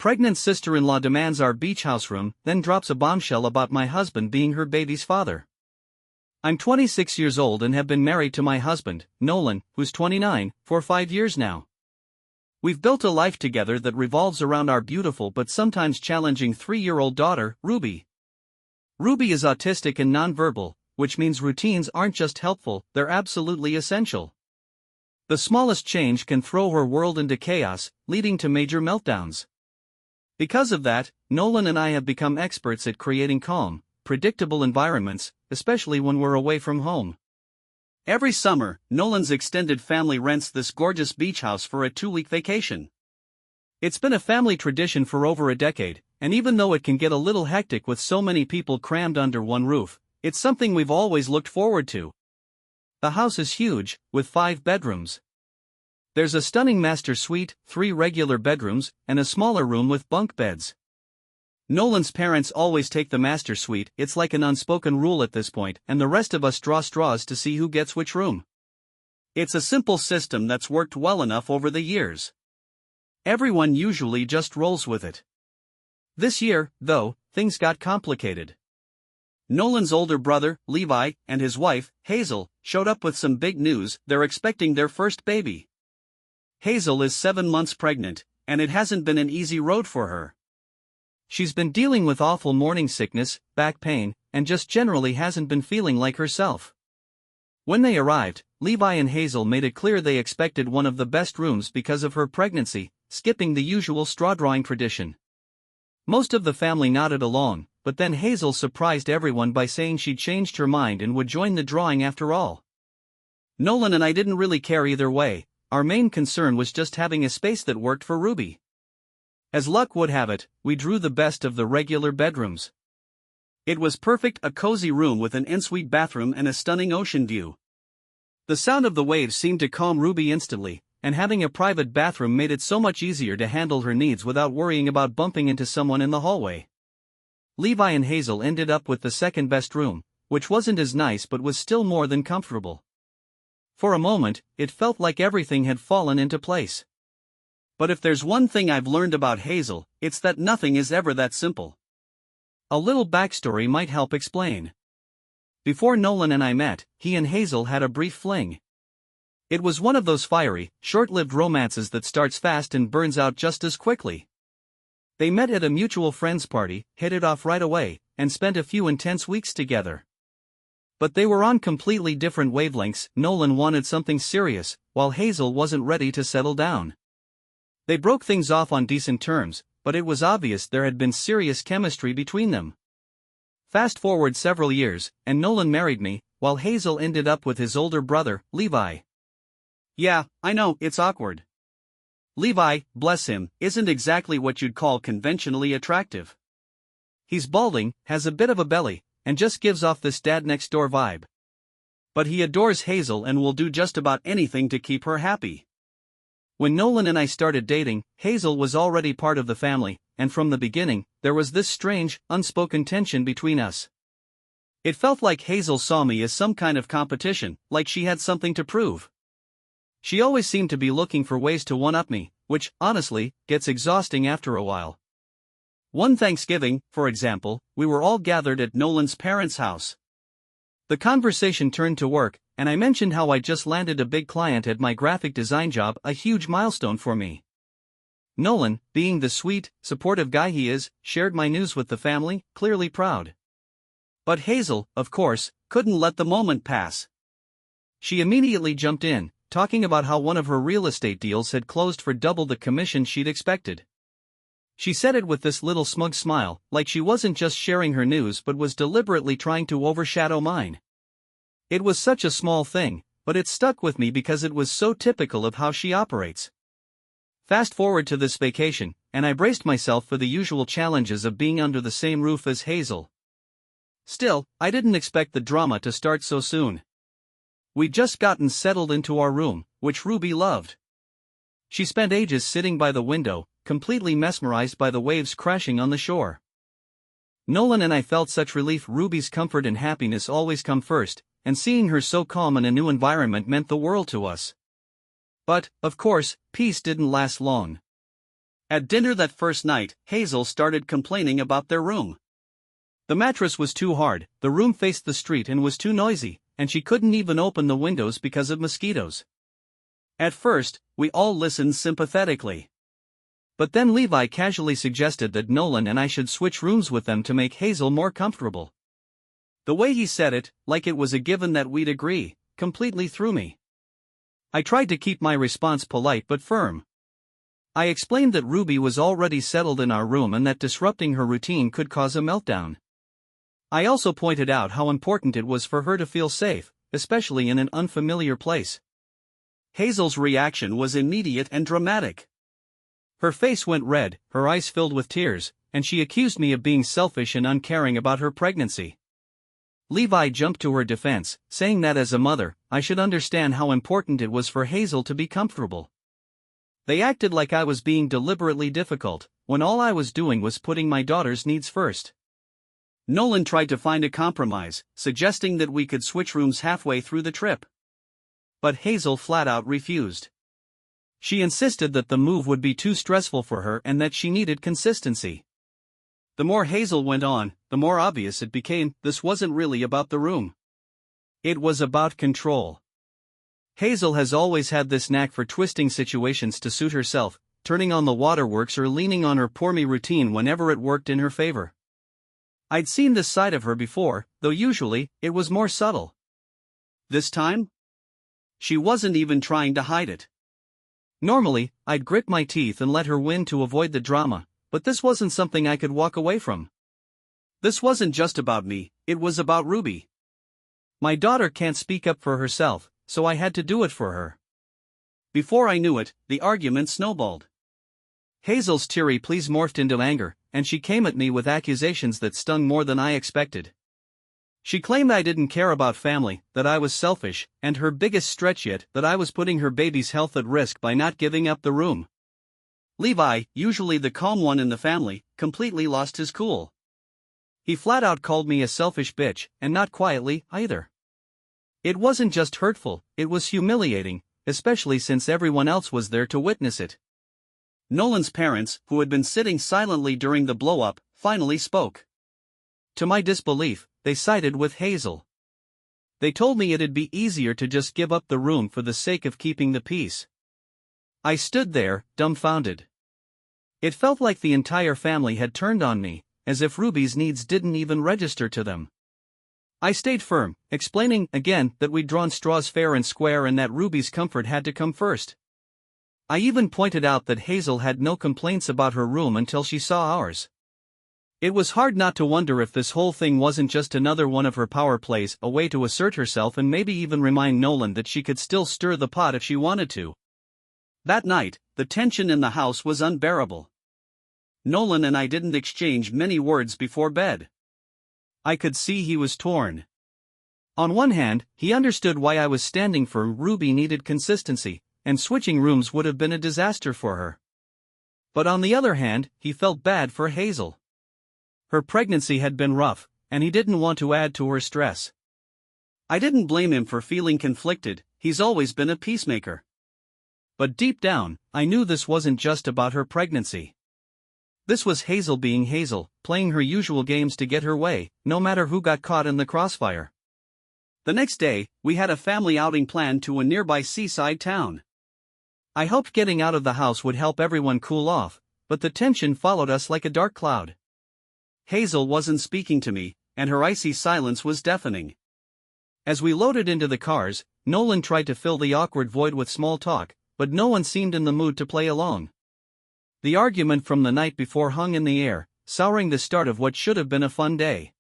Pregnant sister-in-law demands our beach house room, then drops a bombshell about my husband being her baby's father. I'm 26 years old and have been married to my husband, Nolan, who's 29, for 5 years now. We've built a life together that revolves around our beautiful but sometimes challenging 3-year-old daughter, Ruby. Ruby is autistic and nonverbal, which means routines aren't just helpful, they're absolutely essential. The smallest change can throw her world into chaos, leading to major meltdowns. Because of that, Nolan and I have become experts at creating calm, predictable environments, especially when we're away from home. Every summer, Nolan's extended family rents this gorgeous beach house for a 2-week vacation. It's been a family tradition for over a decade, and even though it can get a little hectic with so many people crammed under one roof, it's something we've always looked forward to. The house is huge, with 5 bedrooms. There's a stunning master suite, 3 regular bedrooms, and a smaller room with bunk beds. Nolan's parents always take the master suite, it's like an unspoken rule at this point, and the rest of us draw straws to see who gets which room. It's a simple system that's worked well enough over the years. Everyone usually just rolls with it. This year, though, things got complicated. Nolan's older brother, Levi, and his wife, Hazel, showed up with some big news. They're expecting their first baby. Hazel is 7 months pregnant, and it hasn't been an easy road for her. She's been dealing with awful morning sickness, back pain, and just generally hasn't been feeling like herself. When they arrived, Levi and Hazel made it clear they expected one of the best rooms because of her pregnancy, skipping the usual straw-drawing tradition. Most of the family nodded along, but then Hazel surprised everyone by saying she'd changed her mind and would join the drawing after all. Nolan and I didn't really care either way, our main concern was just having a space that worked for Ruby. As luck would have it, we drew the best of the regular bedrooms. It was perfect, a cozy room with an ensuite bathroom and a stunning ocean view. The sound of the waves seemed to calm Ruby instantly, and having a private bathroom made it so much easier to handle her needs without worrying about bumping into someone in the hallway. Levi and Hazel ended up with the second best room, which wasn't as nice but was still more than comfortable. For a moment, it felt like everything had fallen into place. But if there's one thing I've learned about Hazel, it's that nothing is ever that simple. A little backstory might help explain. Before Nolan and I met, he and Hazel had a brief fling. It was one of those fiery, short-lived romances that starts fast and burns out just as quickly. They met at a mutual friend's party, hit it off right away, and spent a few intense weeks together. But they were on completely different wavelengths. Nolan wanted something serious, while Hazel wasn't ready to settle down. They broke things off on decent terms, but it was obvious there had been serious chemistry between them. Fast forward several years, and Nolan married me, while Hazel ended up with his older brother, Levi. Yeah, I know, it's awkward. Levi, bless him, isn't exactly what you'd call conventionally attractive. He's balding, has a bit of a belly, and just gives off this dad-next-door vibe. But he adores Hazel and will do just about anything to keep her happy. When Nolan and I started dating, Hazel was already part of the family, and from the beginning, there was this strange, unspoken tension between us. It felt like Hazel saw me as some kind of competition, like she had something to prove. She always seemed to be looking for ways to one-up me, which, honestly, gets exhausting after a while. One Thanksgiving, for example, we were all gathered at Nolan's parents' house. The conversation turned to work, and I mentioned how I just landed a big client at my graphic design job, a huge milestone for me. Nolan, being the sweet, supportive guy he is, shared my news with the family, clearly proud. But Hazel, of course, couldn't let the moment pass. She immediately jumped in, talking about how one of her real estate deals had closed for double the commission she'd expected. She said it with this little smug smile, like she wasn't just sharing her news but was deliberately trying to overshadow mine. It was such a small thing, but it stuck with me because it was so typical of how she operates. Fast forward to this vacation, and I braced myself for the usual challenges of being under the same roof as Hazel. Still, I didn't expect the drama to start so soon. We'd just gotten settled into our room, which Ruby loved. She spent ages sitting by the window, completely mesmerized by the waves crashing on the shore. Nolan and I felt such relief. Ruby's comfort and happiness always come first, and seeing her so calm in a new environment meant the world to us. But, of course, peace didn't last long. At dinner that first night, Hazel started complaining about their room. The mattress was too hard, the room faced the street and was too noisy, and she couldn't even open the windows because of mosquitoes. At first, we all listened sympathetically. But then Levi casually suggested that Nolan and I should switch rooms with them to make Hazel more comfortable. The way he said it, like it was a given that we'd agree, completely threw me. I tried to keep my response polite but firm. I explained that Ruby was already settled in our room and that disrupting her routine could cause a meltdown. I also pointed out how important it was for her to feel safe, especially in an unfamiliar place. Hazel's reaction was immediate and dramatic. Her face went red, her eyes filled with tears, and she accused me of being selfish and uncaring about her pregnancy. Levi jumped to her defense, saying that as a mother, I should understand how important it was for Hazel to be comfortable. They acted like I was being deliberately difficult, when all I was doing was putting my daughter's needs first. Nolan tried to find a compromise, suggesting that we could switch rooms halfway through the trip. But Hazel flat out refused. She insisted that the move would be too stressful for her and that she needed consistency. The more Hazel went on, the more obvious it became this wasn't really about the room. It was about control. Hazel has always had this knack for twisting situations to suit herself, turning on the waterworks or leaning on her pour me routine whenever it worked in her favor. I'd seen this side of her before, though usually, it was more subtle. This time? She wasn't even trying to hide it. Normally, I'd grit my teeth and let her win to avoid the drama, but this wasn't something I could walk away from. This wasn't just about me, it was about Ruby. My daughter can't speak up for herself, so I had to do it for her. Before I knew it, the argument snowballed. Hazel's teary pleas morphed into anger, and she came at me with accusations that stung more than I expected. She claimed I didn't care about family, that I was selfish, and her biggest stretch yet, that I was putting her baby's health at risk by not giving up the room. Levi, usually the calm one in the family, completely lost his cool. He flat out called me a selfish bitch, and not quietly, either. It wasn't just hurtful, it was humiliating, especially since everyone else was there to witness it. Nolan's parents, who had been sitting silently during the blow-up, finally spoke. To my disbelief, they sided with Hazel. They told me it'd be easier to just give up the room for the sake of keeping the peace. I stood there, dumbfounded. It felt like the entire family had turned on me, as if Ruby's needs didn't even register to them. I stayed firm, explaining, again, that we'd drawn straws fair and square and that Ruby's comfort had to come first. I even pointed out that Hazel had no complaints about her room until she saw ours. It was hard not to wonder if this whole thing wasn't just another one of her power plays, a way to assert herself and maybe even remind Nolan that she could still stir the pot if she wanted to. That night, the tension in the house was unbearable. Nolan and I didn't exchange many words before bed. I could see he was torn. On one hand, he understood why I was standing firm. Ruby needed consistency, and switching rooms would have been a disaster for her. But on the other hand, he felt bad for Hazel. Her pregnancy had been rough, and he didn't want to add to her stress. I didn't blame him for feeling conflicted, he's always been a peacemaker. But deep down, I knew this wasn't just about her pregnancy. This was Hazel being Hazel, playing her usual games to get her way, no matter who got caught in the crossfire. The next day, we had a family outing planned to a nearby seaside town. I hoped getting out of the house would help everyone cool off, but the tension followed us like a dark cloud. Hazel wasn't speaking to me, and her icy silence was deafening. As we loaded into the cars, Nolan tried to fill the awkward void with small talk, but no one seemed in the mood to play along. The argument from the night before hung in the air, souring the start of what should have been a fun day.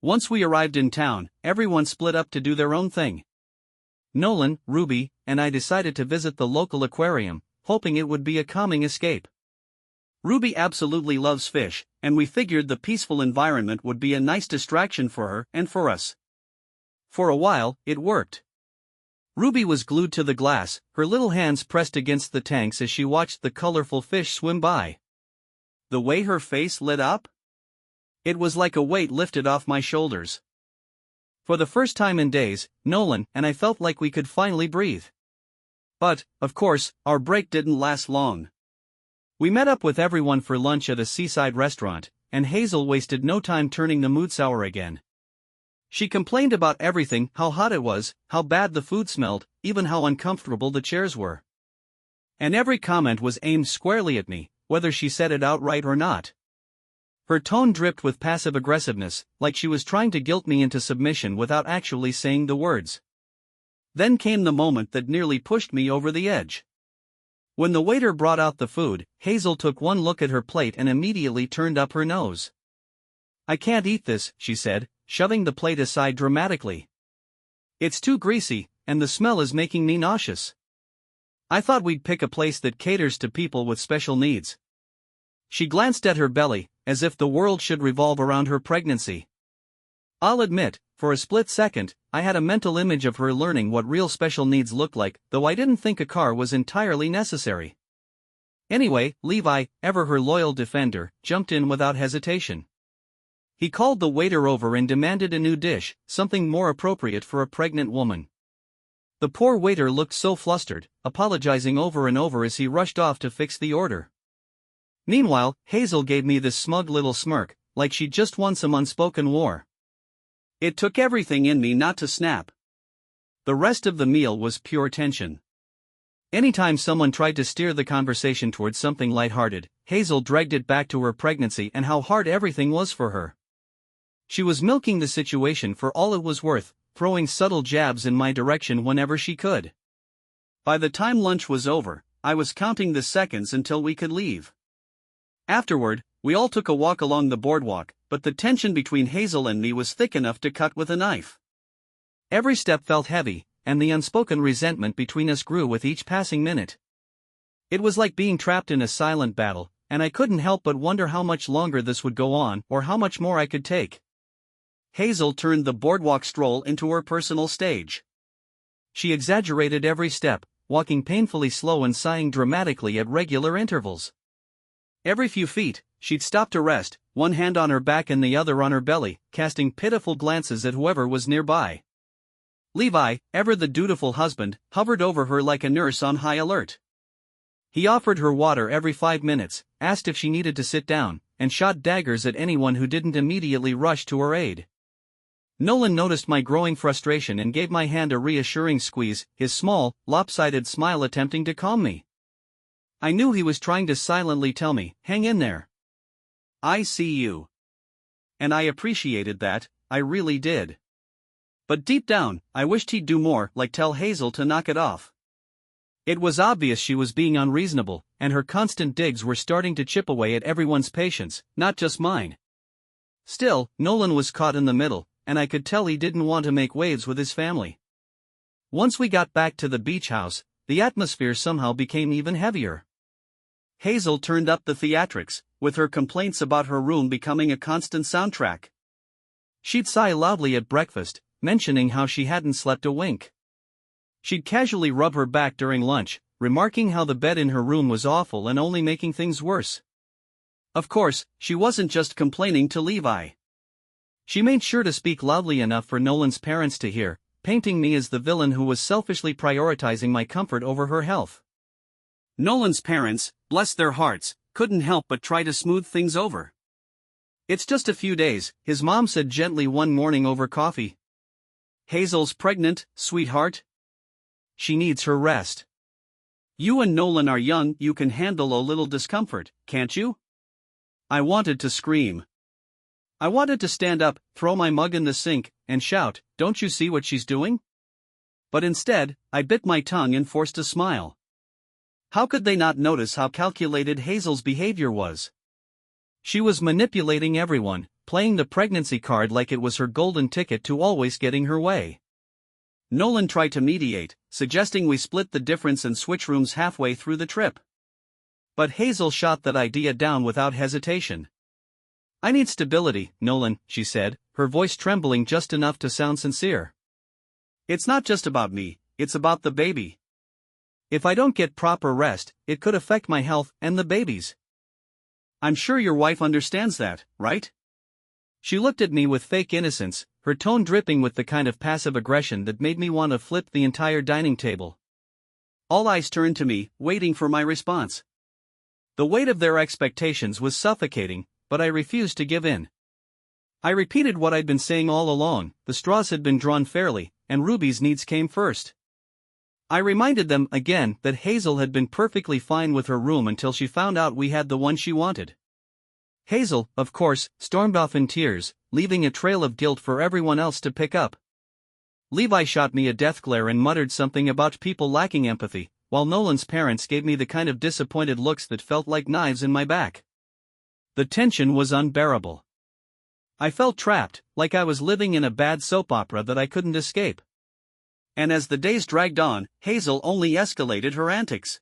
Once we arrived in town, everyone split up to do their own thing. Nolan, Ruby, and I decided to visit the local aquarium, hoping it would be a calming escape. Ruby absolutely loves fish, and we figured the peaceful environment would be a nice distraction for her and for us. For a while, it worked. Ruby was glued to the glass, her little hands pressed against the tanks as she watched the colorful fish swim by. The way her face lit up? It was like a weight lifted off my shoulders. For the first time in days, Nolan and I felt like we could finally breathe. But, of course, our break didn't last long. We met up with everyone for lunch at a seaside restaurant, and Hazel wasted no time turning the mood sour again. She complained about everything, how hot it was, how bad the food smelled, even how uncomfortable the chairs were. And every comment was aimed squarely at me, whether she said it outright or not. Her tone dripped with passive aggressiveness, like she was trying to guilt me into submission without actually saying the words. Then came the moment that nearly pushed me over the edge. When the waiter brought out the food, Hazel took one look at her plate and immediately turned up her nose. "I can't eat this," she said, shoving the plate aside dramatically. "It's too greasy, and the smell is making me nauseous. I thought we'd pick a place that caters to people with special needs." She glanced at her belly, as if the world should revolve around her pregnancy. I'll admit, for a split second, I had a mental image of her learning what real special needs looked like, though I didn't think a car was entirely necessary. Anyway, Levi, ever her loyal defender, jumped in without hesitation. He called the waiter over and demanded a new dish, something more appropriate for a pregnant woman. The poor waiter looked so flustered, apologizing over and over as he rushed off to fix the order. Meanwhile, Hazel gave me this smug little smirk, like she'd just won some unspoken war. It took everything in me not to snap. The rest of the meal was pure tension. Anytime someone tried to steer the conversation towards something lighthearted, Hazel dragged it back to her pregnancy and how hard everything was for her. She was milking the situation for all it was worth, throwing subtle jabs in my direction whenever she could. By the time lunch was over, I was counting the seconds until we could leave. Afterward, we all took a walk along the boardwalk, but the tension between Hazel and me was thick enough to cut with a knife. Every step felt heavy, and the unspoken resentment between us grew with each passing minute. It was like being trapped in a silent battle, and I couldn't help but wonder how much longer this would go on or how much more I could take. Hazel turned the boardwalk stroll into her personal stage. She exaggerated every step, walking painfully slow and sighing dramatically at regular intervals. Every few feet, she'd stop to rest, one hand on her back and the other on her belly, casting pitiful glances at whoever was nearby. Levi, ever the dutiful husband, hovered over her like a nurse on high alert. He offered her water every 5 minutes, asked if she needed to sit down, and shot daggers at anyone who didn't immediately rush to her aid. Nolan noticed my growing frustration and gave my hand a reassuring squeeze, his small, lopsided smile attempting to calm me. I knew he was trying to silently tell me, "Hang in there. I see you." And I appreciated that, I really did. But deep down, I wished he'd do more, like tell Hazel to knock it off. It was obvious she was being unreasonable, and her constant digs were starting to chip away at everyone's patience, not just mine. Still, Nolan was caught in the middle, and I could tell he didn't want to make waves with his family. Once we got back to the beach house, the atmosphere somehow became even heavier. Hazel turned up the theatrics, with her complaints about her room becoming a constant soundtrack. She'd sigh loudly at breakfast, mentioning how she hadn't slept a wink. She'd casually rub her back during lunch, remarking how the bed in her room was awful and only making things worse. Of course, she wasn't just complaining to Levi. She made sure to speak loudly enough for Nolan's parents to hear, painting me as the villain who was selfishly prioritizing my comfort over her health. Nolan's parents, bless their hearts, couldn't help but try to smooth things over. "It's just a few days," his mom said gently one morning over coffee. "Hazel's pregnant, sweetheart. She needs her rest. You and Nolan are young, you can handle a little discomfort, can't you?" I wanted to scream. I wanted to stand up, throw my mug in the sink, and shout, "Don't you see what she's doing?" But instead, I bit my tongue and forced a smile. How could they not notice how calculated Hazel's behavior was? She was manipulating everyone, playing the pregnancy card like it was her golden ticket to always getting her way. Nolan tried to mediate, suggesting we split the difference and switch rooms halfway through the trip. But Hazel shot that idea down without hesitation. "I need stability, Nolan," she said, her voice trembling just enough to sound sincere. "It's not just about me, it's about the baby. If I don't get proper rest, it could affect my health and the baby's. I'm sure your wife understands that, right?" She looked at me with fake innocence, her tone dripping with the kind of passive aggression that made me want to flip the entire dining table. All eyes turned to me, waiting for my response. The weight of their expectations was suffocating, but I refused to give in. I repeated what I'd been saying all along: the straws had been drawn fairly, and Ruby's needs came first. I reminded them again that Hazel had been perfectly fine with her room until she found out we had the one she wanted. Hazel, of course, stormed off in tears, leaving a trail of guilt for everyone else to pick up. Levi shot me a death glare and muttered something about people lacking empathy, while Nolan's parents gave me the kind of disappointed looks that felt like knives in my back. The tension was unbearable. I felt trapped, like I was living in a bad soap opera that I couldn't escape. And as the days dragged on, Hazel only escalated her antics.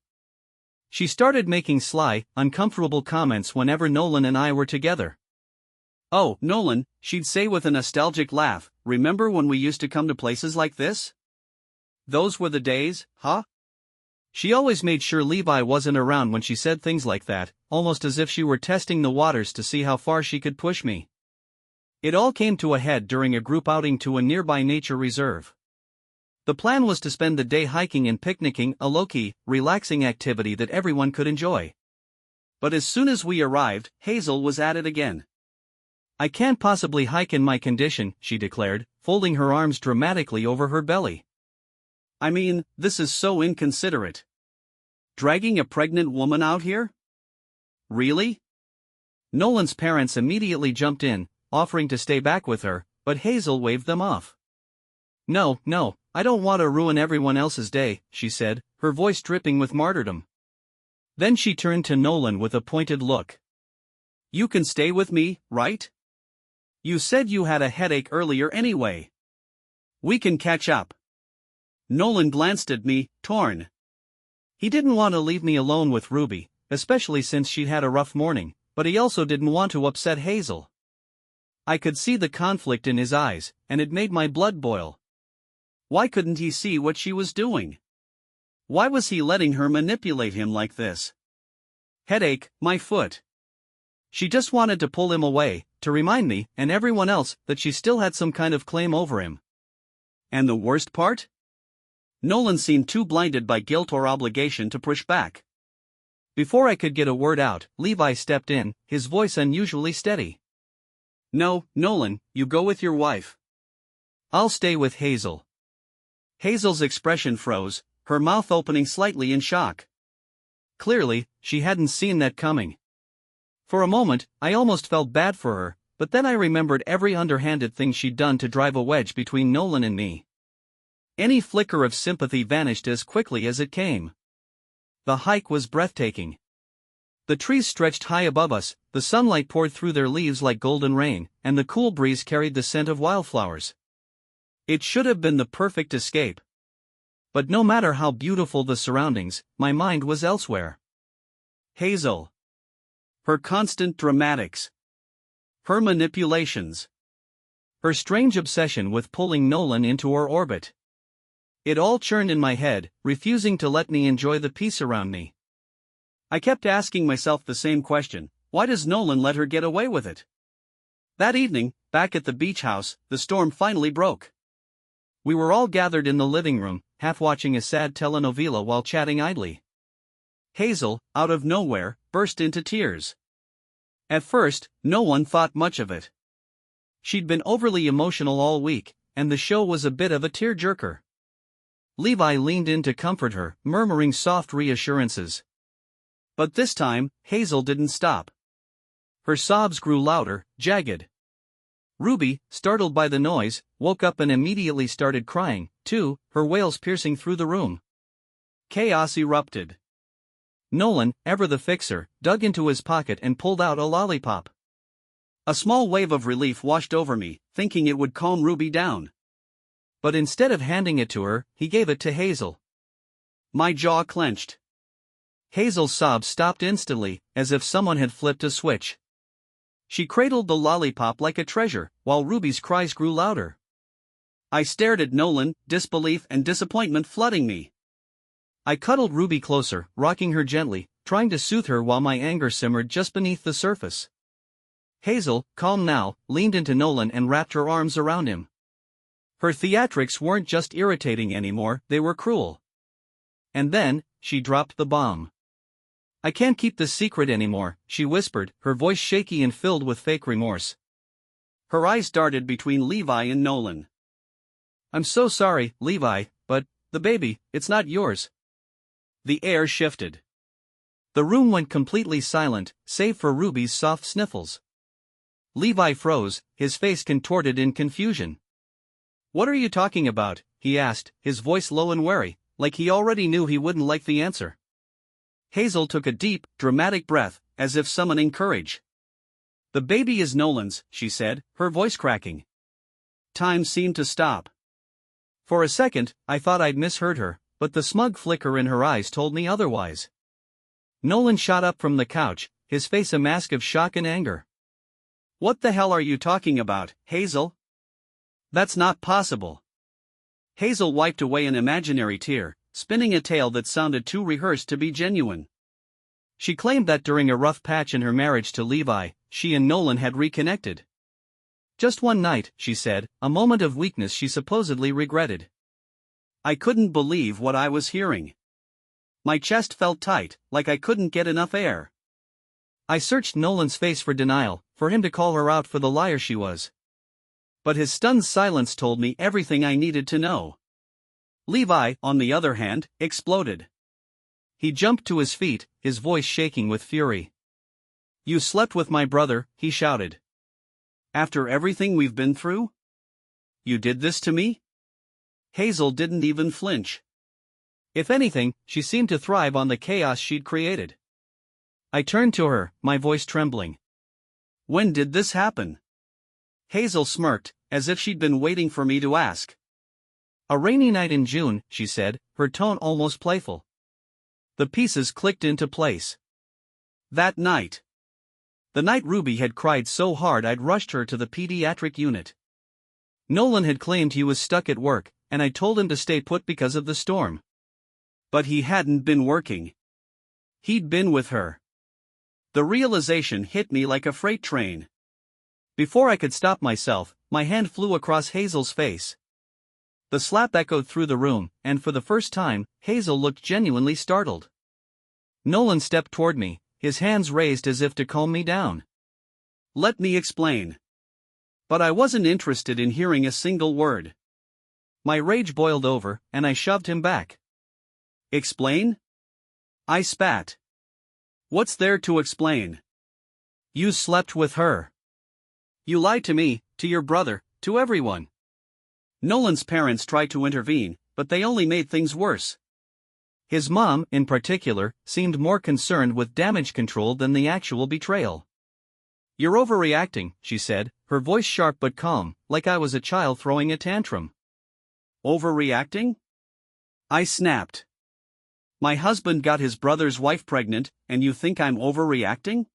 She started making sly, uncomfortable comments whenever Nolan and I were together. "Oh, Nolan," she'd say with a nostalgic laugh, "remember when we used to come to places like this? Those were the days, huh?" She always made sure Levi wasn't around when she said things like that, almost as if she were testing the waters to see how far she could push me. It all came to a head during a group outing to a nearby nature reserve. The plan was to spend the day hiking and picnicking, a low-key, relaxing activity that everyone could enjoy. But as soon as we arrived, Hazel was at it again. "I can't possibly hike in my condition," she declared, folding her arms dramatically over her belly. "I mean, this is so inconsiderate. Dragging a pregnant woman out here? Really?" Nolan's parents immediately jumped in, offering to stay back with her, but Hazel waved them off. No, I don't want to ruin everyone else's day," she said, her voice dripping with martyrdom. Then she turned to Nolan with a pointed look. "You can stay with me, right? You said you had a headache earlier anyway. We can catch up." Nolan glanced at me, torn. He didn't want to leave me alone with Ruby, especially since she'd had a rough morning, but he also didn't want to upset Hazel. I could see the conflict in his eyes, and it made my blood boil. Why couldn't he see what she was doing? Why was he letting her manipulate him like this? Headache, my foot. She just wanted to pull him away, to remind me, and everyone else, that she still had some kind of claim over him. And the worst part? Nolan seemed too blinded by guilt or obligation to push back. Before I could get a word out, Levi stepped in, his voice unusually steady. "No, Nolan, you go with your wife. I'll stay with Hazel." Hazel's expression froze, her mouth opening slightly in shock. Clearly, she hadn't seen that coming. For a moment, I almost felt bad for her, but then I remembered every underhanded thing she'd done to drive a wedge between Nolan and me. Any flicker of sympathy vanished as quickly as it came. The hike was breathtaking. The trees stretched high above us, the sunlight poured through their leaves like golden rain, and the cool breeze carried the scent of wildflowers. It should have been the perfect escape. But no matter how beautiful the surroundings, my mind was elsewhere. Hazel. Her constant dramatics. Her manipulations. Her strange obsession with pulling Nolan into her orbit. It all churned in my head, refusing to let me enjoy the peace around me. I kept asking myself the same question: why does Nolan let her get away with it? That evening, back at the beach house, the storm finally broke. We were all gathered in the living room, half watching a sad telenovela while chatting idly. Hazel, out of nowhere, burst into tears. At first, no one thought much of it. She'd been overly emotional all week, and the show was a bit of a tearjerker. Levi leaned in to comfort her, murmuring soft reassurances. But this time, Hazel didn't stop. Her sobs grew louder, jagged. Ruby, startled by the noise, woke up and immediately started crying, too, her wails piercing through the room. Chaos erupted. Nolan, ever the fixer, dug into his pocket and pulled out a lollipop. A small wave of relief washed over me, thinking it would calm Ruby down. But instead of handing it to her, he gave it to Hazel. My jaw clenched. Hazel's sobs stopped instantly, as if someone had flipped a switch. She cradled the lollipop like a treasure, while Ruby's cries grew louder. I stared at Nolan, disbelief and disappointment flooding me. I cuddled Ruby closer, rocking her gently, trying to soothe her while my anger simmered just beneath the surface. Hazel, calm now, leaned into Nolan and wrapped her arms around him. Her theatrics weren't just irritating anymore, they were cruel. And then, she dropped the bomb. I can't keep this secret anymore, she whispered, her voice shaky and filled with fake remorse. Her eyes darted between Levi and Nolan. I'm so sorry, Levi, but the baby, it's not yours. The air shifted. The room went completely silent, save for Ruby's soft sniffles. Levi froze, his face contorted in confusion. What are you talking about? He asked, his voice low and wary, like he already knew he wouldn't like the answer. Hazel took a deep, dramatic breath, as if summoning courage. The baby is Nolan's, she said, her voice cracking. Time seemed to stop. For a second, I thought I'd misheard her, but the smug flicker in her eyes told me otherwise. Nolan shot up from the couch, his face a mask of shock and anger. What the hell are you talking about, Hazel? That's not possible. Hazel wiped away an imaginary tear, spinning a tale that sounded too rehearsed to be genuine. She claimed that during a rough patch in her marriage to Levi, she and Nolan had reconnected. Just one night, she said, a moment of weakness she supposedly regretted. I couldn't believe what I was hearing. My chest felt tight, like I couldn't get enough air. I searched Nolan's face for denial, for him to call her out for the liar she was. But his stunned silence told me everything I needed to know. Levi, on the other hand, exploded. He jumped to his feet, his voice shaking with fury. You slept with my brother, he shouted. After everything we've been through? You did this to me? Hazel didn't even flinch. If anything, she seemed to thrive on the chaos she'd created. I turned to her, my voice trembling. When did this happen? Hazel smirked, as if she'd been waiting for me to ask. A rainy night in June, she said, her tone almost playful. The pieces clicked into place. That night. The night Ruby had cried so hard I'd rushed her to the pediatric unit. Nolan had claimed he was stuck at work, and I told him to stay put because of the storm. But he hadn't been working. He'd been with her. The realization hit me like a freight train. Before I could stop myself, my hand flew across Hazel's face. The slap echoed through the room, and for the first time, Hazel looked genuinely startled. Nolan stepped toward me, his hands raised as if to calm me down. Let me explain. But I wasn't interested in hearing a single word. My rage boiled over, and I shoved him back. Explain? I spat. What's there to explain? You slept with her. You lied to me, to your brother, to everyone. Nolan's parents tried to intervene, but they only made things worse. His mom, in particular, seemed more concerned with damage control than the actual betrayal. You're overreacting, she said, her voice sharp but calm, like I was a child throwing a tantrum. Overreacting? I snapped. My husband got his brother's wife pregnant, and you think I'm overreacting?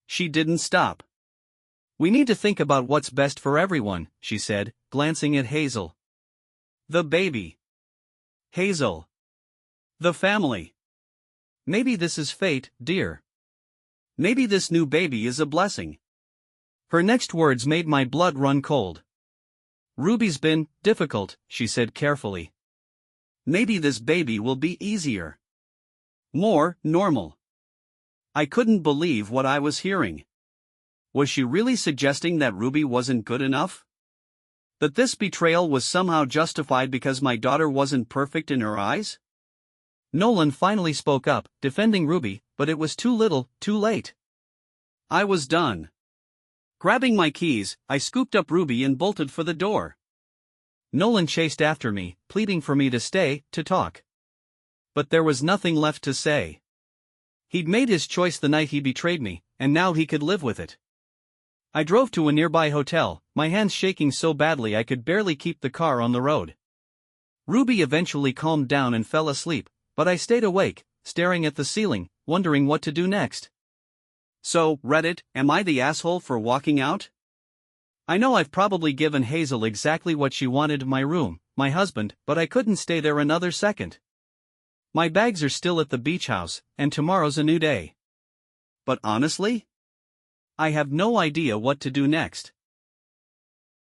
She didn't stop. We need to think about what's best for everyone, she said, glancing at Hazel. The baby. Hazel. The family. Maybe this is fate, dear. Maybe this new baby is a blessing. Her next words made my blood run cold. Ruby's been difficult, she said carefully. Maybe this baby will be easier. More normal. I couldn't believe what I was hearing. Was she really suggesting that Ruby wasn't good enough? That this betrayal was somehow justified because my daughter wasn't perfect in her eyes? Nolan finally spoke up, defending Ruby, but it was too little, too late. I was done. Grabbing my keys, I scooped up Ruby and bolted for the door. Nolan chased after me, pleading for me to stay, to talk. But there was nothing left to say. He'd made his choice the night he betrayed me, and now he could live with it. I drove to a nearby hotel, my hands shaking so badly I could barely keep the car on the road. Ruby eventually calmed down and fell asleep, but I stayed awake, staring at the ceiling, wondering what to do next. So, Reddit, am I the asshole for walking out? I know I've probably given Hazel exactly what she wanted: my room, my husband, but I couldn't stay there another second. My bags are still at the beach house, and tomorrow's a new day. But honestly, I have no idea what to do next.